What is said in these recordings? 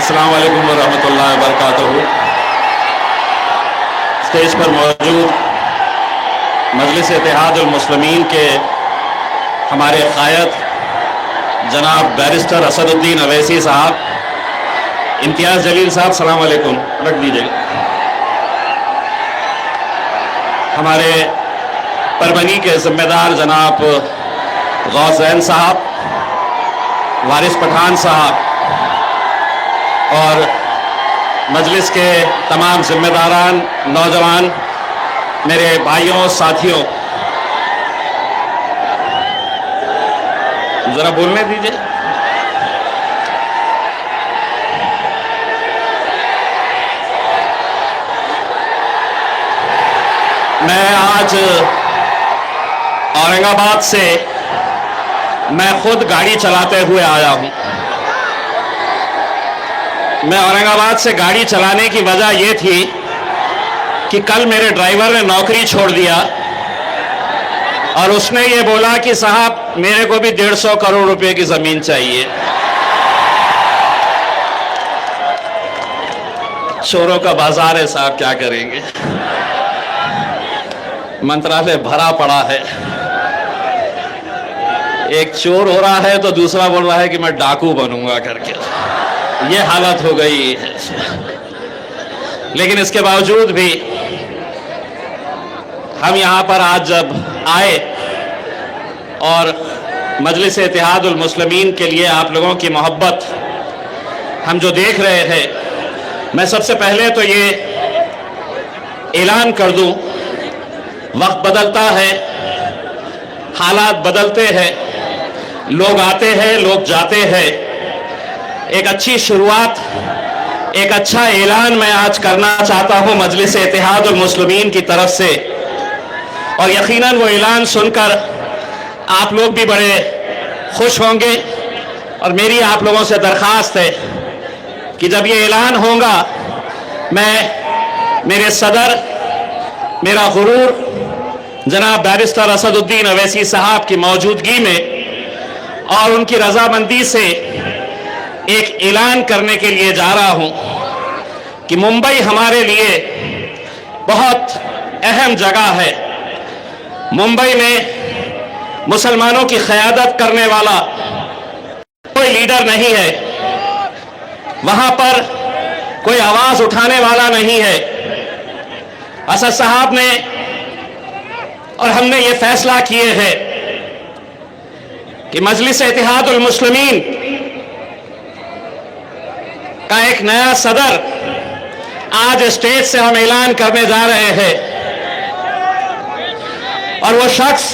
अस्सलाम वालेकुम वरहमतुल्लाहि वबरकातुहू। स्टेज पर मौजूद मजलिस इत्तेहादुल मुस्लिमीन के हमारे क़ायद जनाब बैरिस्टर असदुद्दीन अवैसी साहब, इम्तियाज़ जलील साहब, सलाम वालेकुम, रख दीजिएगा। हमारे परवनी के जिम्मेदार जनाब गौसैन साहब, वारिस पठान साहब और मजलिस के तमाम जिम्मेदारान, नौजवान, मेरे भाइयों साथियों, जरा बोलने दीजिए। मैं आज औरंगाबाद से मैं खुद गाड़ी चलाते हुए आया हूं। मैं औरंगाबाद से गाड़ी चलाने की वजह यह थी कि कल मेरे ड्राइवर ने नौकरी छोड़ दिया और उसने ये बोला कि साहब मेरे को भी 150 करोड़ रुपए की जमीन चाहिए। चोरों का बाजार है साहब, क्या करेंगे, मंत्रालय भरा पड़ा है। एक चोर हो रहा है तो दूसरा बोल रहा है कि मैं डाकू बनूंगा करके, ये हालत हो गई है। लेकिन इसके बावजूद भी हम यहां पर आज जब आए और मजलिस इत्तेहादुल मुस्लिमीन के लिए आप लोगों की मोहब्बत हम जो देख रहे हैं, मैं सबसे पहले तो ये ऐलान कर दूं, वक्त बदलता है, हालात बदलते हैं, लोग आते हैं, लोग जाते हैं। एक अच्छी शुरुआत, एक अच्छा ऐलान मैं आज करना चाहता हूं मजलिस इत्तेहादुल मुस्लिमीन की तरफ से, और यकीनन वो ऐलान सुनकर आप लोग भी बड़े खुश होंगे। और मेरी आप लोगों से दरखास्त है कि जब ये ऐलान होगा, मैं मेरे सदर, मेरा गुरूर जनाब बैरिस्टर असदुद्दीन अवैसी साहब की मौजूदगी में और उनकी रजामंदी से एक ऐलान करने के लिए जा रहा हूं कि मुंबई हमारे लिए बहुत अहम जगह है। मुंबई में मुसलमानों की क़यादत करने वाला कोई लीडर नहीं है, वहां पर कोई आवाज उठाने वाला नहीं है। असद साहब ने और हमने ये फैसला किए हैं कि मजलिस इत्तेहादुल मुस्लिमीन का एक नया सदर आज स्टेज से हम ऐलान करने जा रहे हैं, और वो शख्स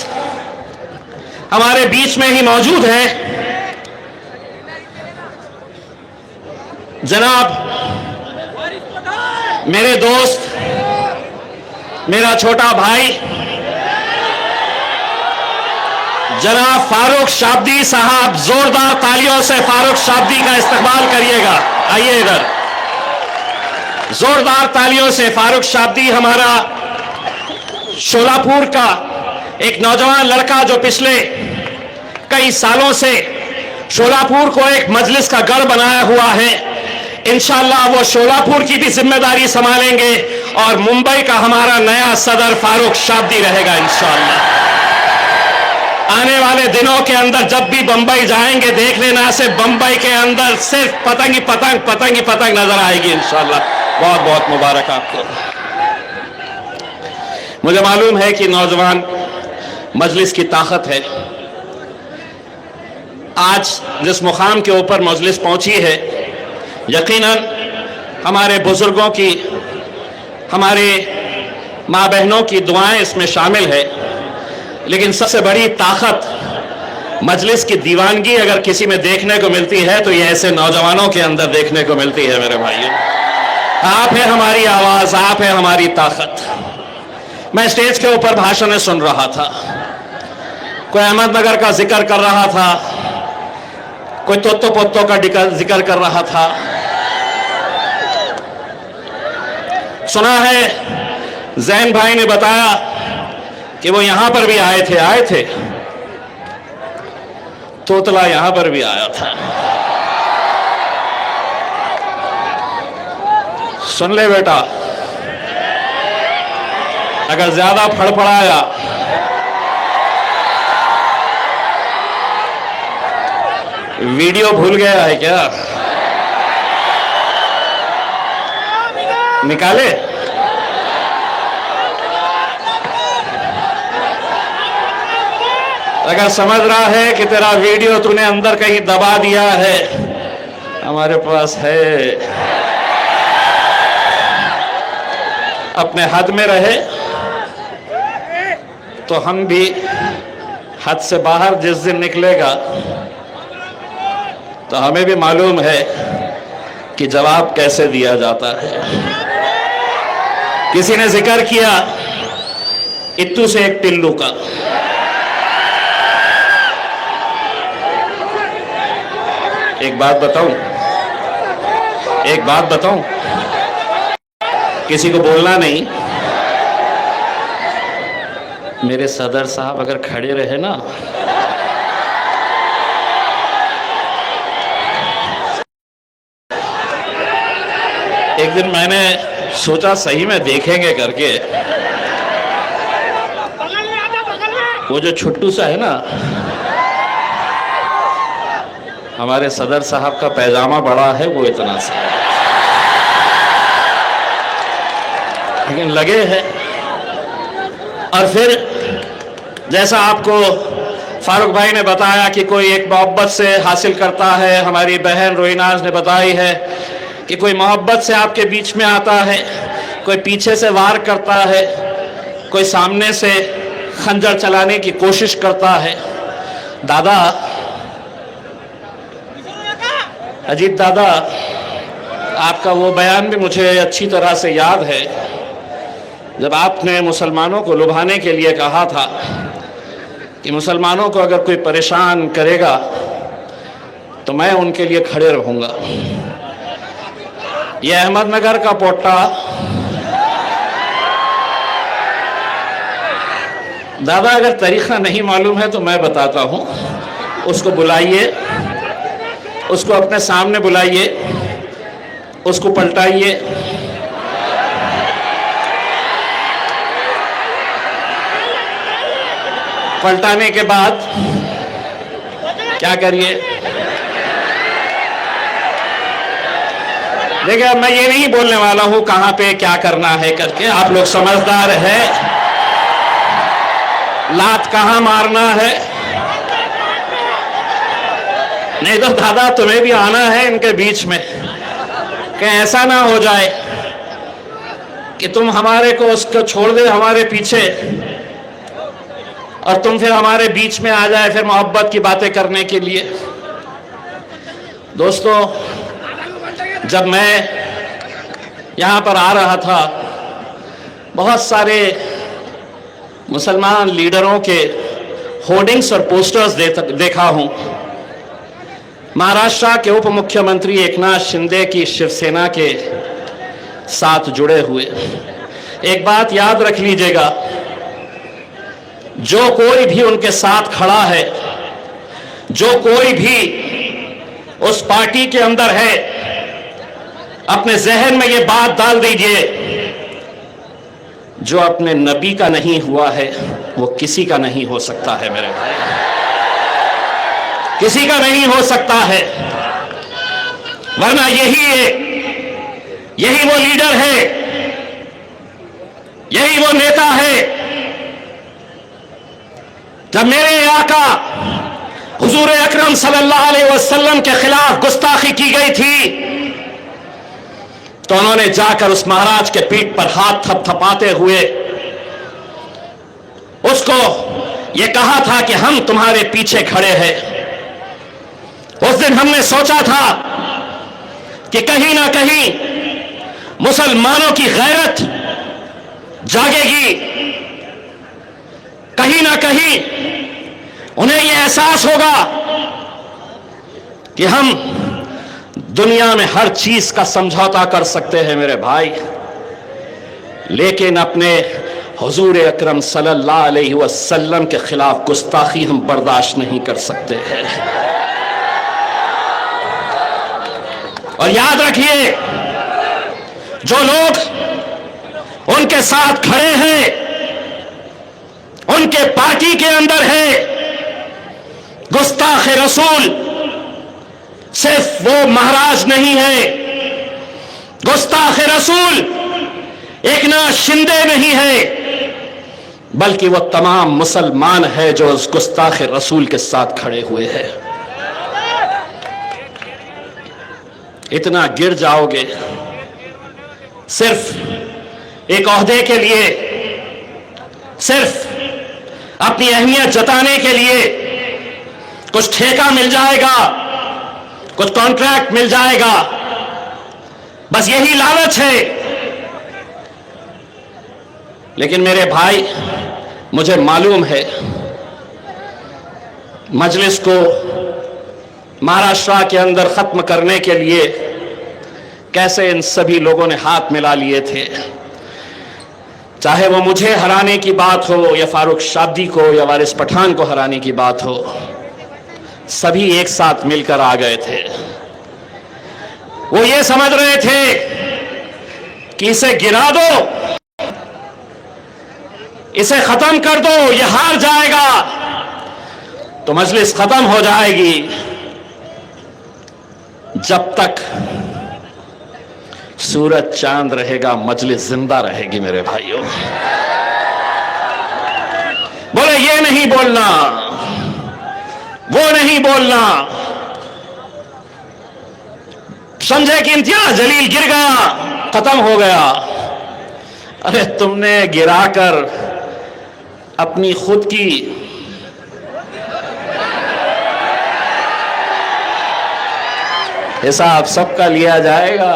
हमारे बीच में ही मौजूद है। जनाब मेरे दोस्त, मेरा छोटा भाई जनाब फारूक शाब्दी साहब, जोरदार तालियों से फारूक शाब्दी का इस्तकबाल करिएगा। आइए इधर, जोरदार तालियों से फारूक शाब्दी हमारा शोलापुर का एक नौजवान लड़का जो पिछले कई सालों से शोलापुर को एक मजलिस का गढ़ बनाया हुआ है। इंशाअल्लाह वो शोलापुर की भी जिम्मेदारी संभालेंगे और मुंबई का हमारा नया सदर फारूक शाब्दी रहेगा इंशाअल्लाह। आने वाले दिनों के अंदर जब भी बंबई जाएंगे, देख लेना से बंबई के अंदर सिर्फ पतंग ही पतंग, पतंग ही पतंग नजर आएगी इंशाअल्लाह। बहुत बहुत मुबारक आपको। मुझे मालूम है कि नौजवान मजलिस की ताकत है। आज जिस मुकाम के ऊपर मजलिस पहुंची है, यकीनन हमारे बुजुर्गों की, हमारे माँ बहनों की दुआएं इसमें शामिल है। लेकिन सबसे बड़ी ताकत मजलिस की दीवानगी अगर किसी में देखने को मिलती है तो ये ऐसे नौजवानों के अंदर देखने को मिलती है। मेरे भाइयों, आप है हमारी आवाज, आप है हमारी ताकत। मैं स्टेज के ऊपर भाषण सुन रहा था, कोई अहमदनगर का जिक्र कर रहा था, कोई तोतो पोतो का जिक्र कर रहा था। सुना है जैन भाई ने बताया कि वो यहां पर भी आए थे, तोतला यहां पर भी आया था। सुन ले बेटा, अगर ज्यादा फड़फड़ाया वीडियो भूल गया है क्या? निकाले? अगर समझ रहा है कि तेरा वीडियो तूने अंदर कहीं दबा दिया है, हमारे पास है। अपने हद में रहे तो हम भी हद से बाहर जिस दिन निकलेगा तो हमें भी मालूम है कि जवाब कैसे दिया जाता है। किसी ने जिक्र किया इत्तू से एक टिल्लू का। एक बात बताऊं, किसी को बोलना नहीं। मेरे सदर साहब अगर खड़े रहे ना, एक दिन मैंने सोचा सही में देखेंगे करके, वो जो छुट्टू सा है ना, हमारे सदर साहब का पैजामा बड़ा है, वो इतना सा, लेकिन लगे हैं। और फिर जैसा आपको फारूक भाई ने बताया कि कोई एक मोहब्बत से हासिल करता है, हमारी बहन रोइनाज ने बताई है कि कोई मोहब्बत से आपके बीच में आता है, कोई पीछे से वार करता है, कोई सामने से खंजर चलाने की कोशिश करता है। दादा, अजीत दादा, आपका वो बयान भी मुझे अच्छी तरह से याद है जब आपने मुसलमानों को लुभाने के लिए कहा था कि मुसलमानों को अगर कोई परेशान करेगा तो मैं उनके लिए खड़े रहूंगा। यह अहमदनगर का पोट्टा दादा, अगर तरीका नहीं मालूम है तो मैं बताता हूं। उसको बुलाइए, उसको अपने सामने बुलाइए, उसको पलटाइए, पलटाने के बाद क्या करिए? देखिए, अब मैं ये नहीं बोलने वाला हूं कहां पे क्या करना है करके, आप लोग समझदार हैं, लात कहां मारना है। नहीं तो दादा तुम्हें भी आना है इनके बीच में, कहीं ऐसा ना हो जाए कि तुम हमारे को उसको छोड़ दे हमारे पीछे और तुम फिर हमारे बीच में आ जाए फिर मोहब्बत की बातें करने के लिए। दोस्तों, जब मैं यहां पर आ रहा था, बहुत सारे मुसलमान लीडरों के होर्डिंग्स और पोस्टर्स देखा हूं। महाराष्ट्र के उप मुख्यमंत्री एकनाथ शिंदे की शिवसेना के साथ जुड़े हुए। एक बात याद रख लीजिएगा, जो कोई भी उनके साथ खड़ा है, जो कोई भी उस पार्टी के अंदर है, अपने जहन में ये बात डाल दीजिए, जो अपने नबी का नहीं हुआ है वो किसी का नहीं हो सकता है मेरे भाई, किसी का नहीं हो सकता है। वरना यही वो लीडर है, यही वो नेता है। जब मेरे आका हुजूर अकरम सल्लल्लाहु अलैहि वसल्लम के खिलाफ गुस्ताखी की गई थी तो उन्होंने जाकर उस महाराज के पीठ पर हाथ थपथपाते हुए उसको यह कहा था कि हम तुम्हारे पीछे खड़े हैं। उस दिन हमने सोचा था कि कहीं ना कहीं मुसलमानों की गैरत जागेगी, कहीं ना कहीं उन्हें यह एहसास होगा कि हम दुनिया में हर चीज का समझौता कर सकते हैं मेरे भाई, लेकिन अपने हुजूर अकरम सल्लल्लाहु अलैहि वसल्लम के खिलाफ गुस्ताखी हम बर्दाश्त नहीं कर सकते हैं। और याद रखिए, जो लोग उनके साथ खड़े हैं, उनके पार्टी के अंदर है, गुस्ताख रसूल सिर्फ वो महाराज नहीं है, गुस्ताख रसूल एकनाथ शिंदे नहीं है, बल्कि वो तमाम मुसलमान है जो उस गुस्ताख रसूल के साथ खड़े हुए हैं। इतना गिर जाओगे सिर्फ एक ओहदे के लिए, सिर्फ अपनी अहमियत जताने के लिए, कुछ ठेका मिल जाएगा, कुछ कॉन्ट्रैक्ट मिल जाएगा, बस यही लालच है। लेकिन मेरे भाई, मुझे मालूम है मजलिस को महाराष्ट्र के अंदर खत्म करने के लिए कैसे इन सभी लोगों ने हाथ मिला लिए थे। चाहे वो मुझे हराने की बात हो या फारूक शाब्दी को या वारिस पठान को हराने की बात हो, सभी एक साथ मिलकर आ गए थे। वो ये समझ रहे थे कि इसे गिरा दो, इसे खत्म कर दो, ये हार जाएगा तो मजलिस खत्म हो जाएगी। जब तक सूरज चांद रहेगा मजलिस जिंदा रहेगी मेरे भाइयों। बोले ये नहीं बोलना, वो नहीं बोलना, समझे कि इम्तियाज जलील गिर गया, खत्म हो गया। अरे तुमने गिराकर अपनी खुद की हिसाब सबका लिया जाएगा।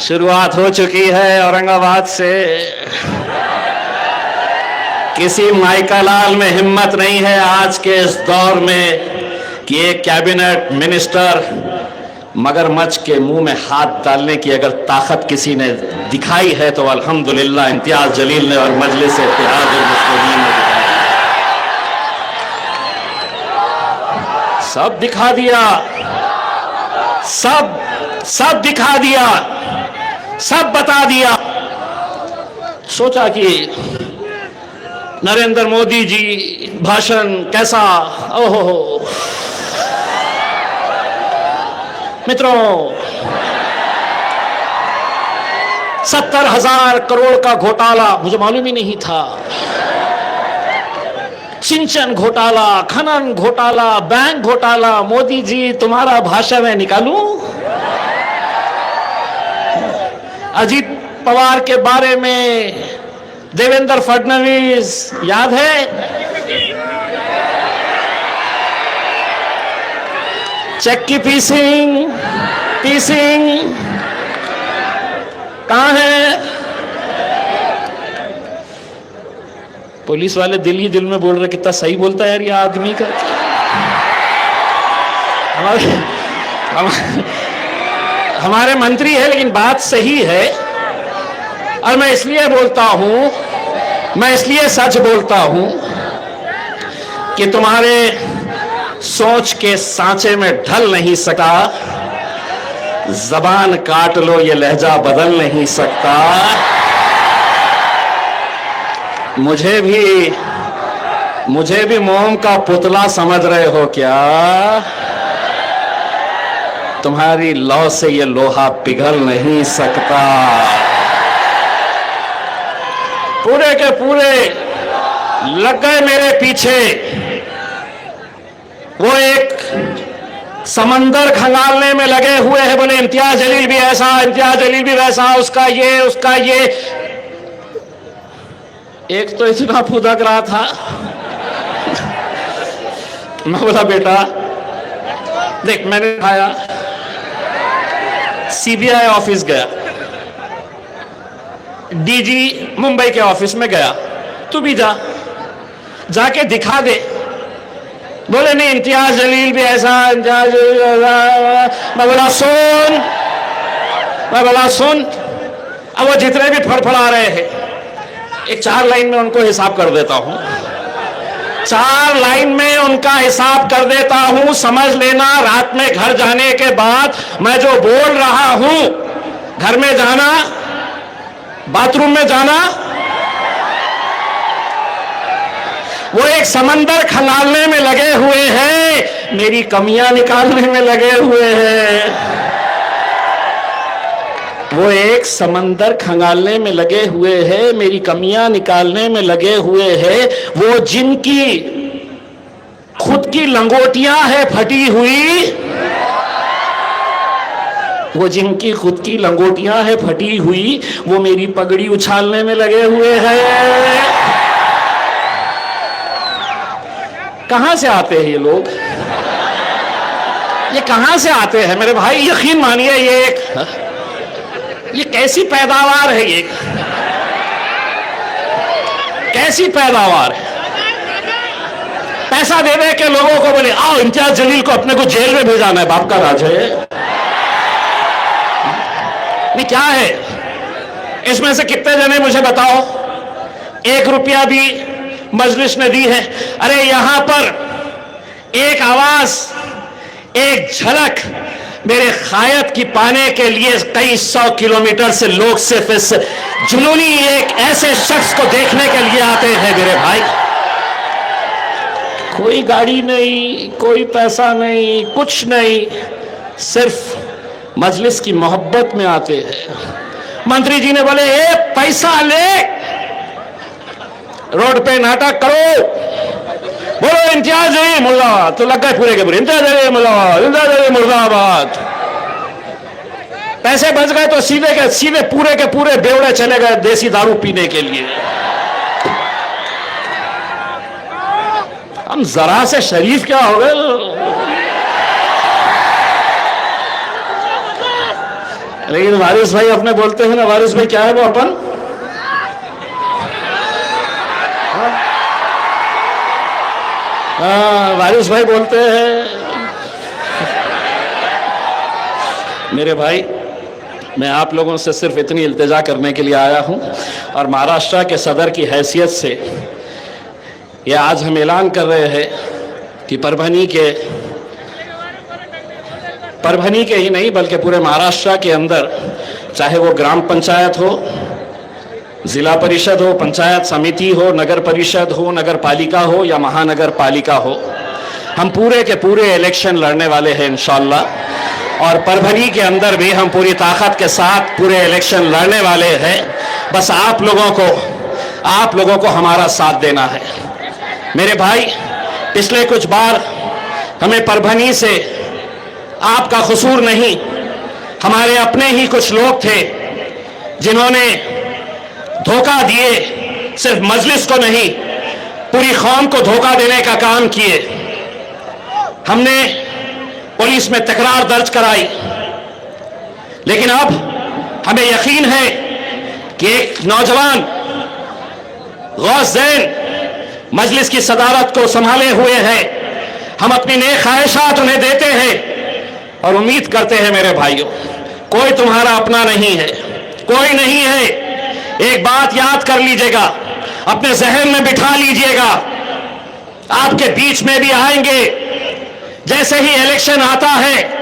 शुरुआत हो चुकी है औरंगाबाद से। किसी माइकालाल में हिम्मत नहीं है आज के इस दौर में कि एक कैबिनेट मिनिस्टर मगरमच्छ के मुंह में हाथ डालने की अगर ताकत किसी ने दिखाई है तो अल्हम्दुलिल्लाह इम्तियाज जलील ने और मजलिस इत्तेहाद मुस्लिमीन ने सब दिखा दिया, सब दिखा दिया, सब बता दिया। सोचा कि नरेंद्र मोदी जी भाषण कैसा, ओहो मित्रों, 70,000 करोड़ का घोटाला मुझे मालूम ही नहीं था। सिंचन घोटाला, खनन घोटाला, बैंक घोटाला, मोदी जी तुम्हारा भाषण में निकालूं? अजीत पवार के बारे में, देवेंद्र फडणवीस याद है? चेक की पीसिंग कहां है? पुलिस वाले दिल ही दिल में बोल रहे कितना सही बोलता है यार ये आदमी का। हमारे मंत्री है लेकिन बात सही है। और मैं इसलिए बोलता हूं, मैं इसलिए सच बोलता हूं कि तुम्हारे सोच के सांचे में ढल नहीं सका। जबान काट लो ये लहजा बदल नहीं सकता। मुझे भी मोम का पुतला समझ रहे हो क्या? तुम्हारी लौ से ये लोहा पिघल नहीं सकता। पूरे के पूरे लग गए मेरे पीछे। वो एक समंदर खंगालने में लगे हुए हैं, बोले इम्तियाज जलील भी ऐसा, इम्तियाज जलील भी वैसा, उसका ये। एक तो इतना फुदक रहा था, मैं बोला बेटा देख, मैंने खाया, सीबीआई ऑफिस गया, डीजी मुंबई के ऑफिस में गया, तू भी जाके दिखा दे। बोले नहीं इम्तियाज जलील भी ऐसा, इम्तियाज जलील ऐसा। मैं बोला सुन, अब वो जितने भी फड़फड़ा रहे हैं एक 4 लाइन में उनको हिसाब कर देता हूं। 4 लाइन में उनका हिसाब कर देता हूं, समझ लेना। रात में घर जाने के बाद मैं जो बोल रहा हूं, घर में जाना, बाथरूम में जाना, वो एक समंदर खंगालने में लगे हुए हैं, मेरी कमियां निकालने में लगे हुए हैं। वो एक समंदर खंगालने में लगे हुए हैं, मेरी कमियां निकालने में लगे हुए हैं। वो जिनकी खुद की लंगोटियां है फटी हुई, वो जिनकी खुद की लंगोटियां है फटी हुई, वो मेरी पगड़ी उछालने में लगे हुए हैं। कहां से आते हैं ये लोग? ये कहां से आते हैं मेरे भाई? यकीन मानिए, ये कैसी पैदावार है? ये कैसी पैदावार है? पैसा दे दे के लोगों को बोले आओ इम्तियाज जलील को अपने को जेल में भेजाना है, बाप का राज है। नहीं, क्या है इसमें से? कितने जने मुझे बताओ 1 रुपया भी मजलिस ने दी है? अरे यहां पर एक आवाज, एक झलक मेरे खायत की पाने के लिए कई 100 किलोमीटर से लोग सिर्फ इस जुनूनी एक ऐसे शख्स को देखने के लिए आते हैं मेरे भाई। कोई गाड़ी नहीं, कोई पैसा नहीं, कुछ नहीं, सिर्फ मजलिस की मोहब्बत में आते हैं। मंत्री जी ने बोले ए पैसा ले, रोड पे नाटक करो, बोलो इम्तियाज जलील मुर्दाबाद, तो लग गए पूरे के पूरे इम्तियाज जलील मुर्दाबाद, इम्तियाज जलील मुर्दाबाद। पैसे बच गए तो सीधे के सीधे पूरे के पूरे बेवड़े चले गए देसी दारू पीने के लिए। हम जरा से शरीफ क्या हो गए? लेकिन वारिस भाई अपने बोलते हैं ना, वारिस भाई क्या है वो अपन? वारिस भाई बोलते हैं। मेरे भाई, मैं आप लोगों से सिर्फ इतनी इल्तिजा करने के लिए आया हूं, और महाराष्ट्र के सदर की हैसियत से ये आज हम ऐलान कर रहे हैं कि परभनी के ही नहीं बल्कि पूरे महाराष्ट्र के अंदर, चाहे वो ग्राम पंचायत हो, जिला परिषद हो, पंचायत समिति हो, नगर परिषद हो, नगर पालिका हो या महानगर पालिका हो, हम पूरे के पूरे इलेक्शन लड़ने वाले हैं इंशाअल्लाह। और परभनी के अंदर भी हम पूरी ताकत के साथ पूरे इलेक्शन लड़ने वाले हैं। बस आप लोगों को हमारा साथ देना है मेरे भाई। पिछले कुछ बार हमें परभनी से, आपका कसूर नहीं, हमारे अपने ही कुछ लोग थे जिन्होंने धोखा दिए, सिर्फ मजलिस को नहीं पूरी कौम को धोखा देने का काम किए। हमने पुलिस में तकरार दर्ज कराई, लेकिन अब हमें यकीन है कि एक नौजवान गौस ज़ैन मजलिस की सदारत को संभाले हुए हैं। हम अपनी नेक ख्वाहिशात उन्हें देते हैं और उम्मीद करते हैं मेरे भाइयों, कोई तुम्हारा अपना नहीं है, कोई नहीं है। एक बात याद कर लीजिएगा, अपने जहन में बिठा लीजिएगा, आपके बीच में भी आएंगे। जैसे ही इलेक्शन आता है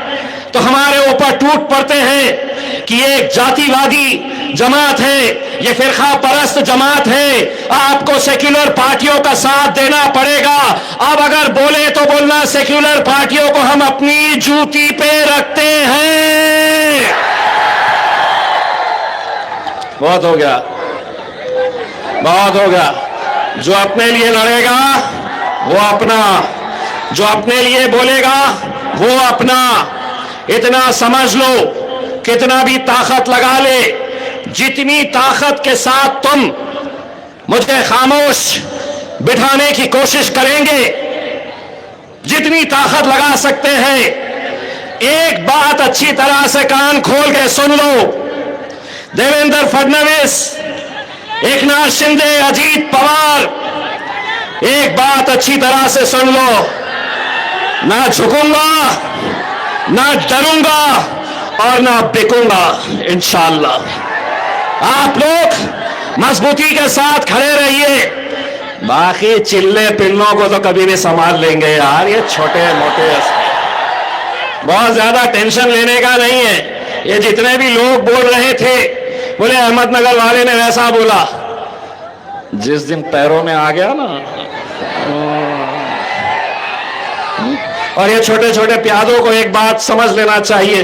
तो हमारे ऊपर टूट पड़ते हैं कि ये एक जातिवादी जमात है, ये फिरका परस्त जमात है, आपको सेक्युलर पार्टियों का साथ देना पड़ेगा। अब अगर बोले तो बोलना, सेक्युलर पार्टियों को हम अपनी जूती पे रखते हैं। बहुत हो गया, बहुत हो गया। जो अपने लिए लड़ेगा वो अपना, जो अपने लिए बोलेगा वो अपना। इतना समझ लो, कितना भी ताकत लगा ले, जितनी ताकत के साथ तुम मुझे खामोश बिठाने की कोशिश करेंगे, जितनी ताकत लगा सकते हैं, एक बात अच्छी तरह से कान खोल के सुन लो। देवेंद्र फडणवीस, एकनाथ शिंदे, अजीत पवार, एक बात अच्छी तरह से सुन लो, ना झुकूंगा, ना डरूंगा और ना बिकूंगा इंशाअल्लाह। आप लोग मजबूती के साथ खड़े रहिए। बाकी चिल्ले पिल्लों को तो कभी भी संभाल लेंगे यार, ये छोटे मोटे बहुत ज्यादा टेंशन लेने का नहीं है। ये जितने भी लोग बोल रहे थे, बोले अहमदनगर वाले ने वैसा बोला, जिस दिन पैरों में आ गया ना, और ये छोटे छोटे प्यादों को एक बात समझ लेना चाहिए,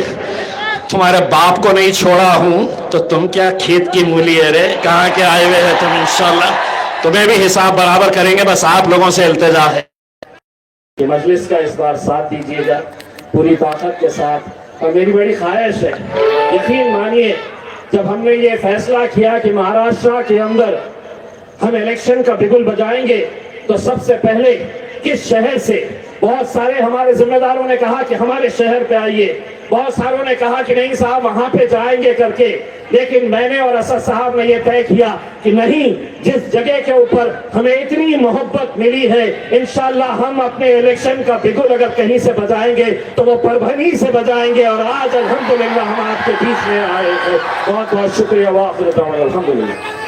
तुम्हारे बाप को नहीं छोड़ा हूं तो तुम क्या खेत की मूली है रे, कहां के आए हुए हैं तुम। इंशाल्लाह तुम्हें भी हिसाब बराबर करेंगे, बस आप लोगों से इल्तिजा है कि मजलिस का इस बार साथ दीजिएगा पूरी ताकत के साथ। और मेरी बड़ी ख्वाहिश है, यकीन मानिए, जब हमने ये फैसला किया कि महाराष्ट्र के अंदर हम इलेक्शन का बिगुल बजाएंगे, तो सबसे पहले किस शहर से, बहुत सारे हमारे जिम्मेदारों ने कहा कि हमारे शहर पे आइए, बहुत सारों ने कहा कि नहीं साहब वहां पे जाएंगे करके, लेकिन मैंने और असद साहब ने ये तय किया कि नहीं, जिस जगह के ऊपर हमें इतनी मोहब्बत मिली है, इंशाल्लाह हम अपने इलेक्शन का बिगुल अगर कहीं से बजाएंगे तो वो परभनी से बजाएंगे। और आज अल्हम्दुलिल्लाह हम आपके बीच में आए हैं। बहुत बहुत शुक्रिया। वाक़िअत अल्हम्दुलिल्लाह।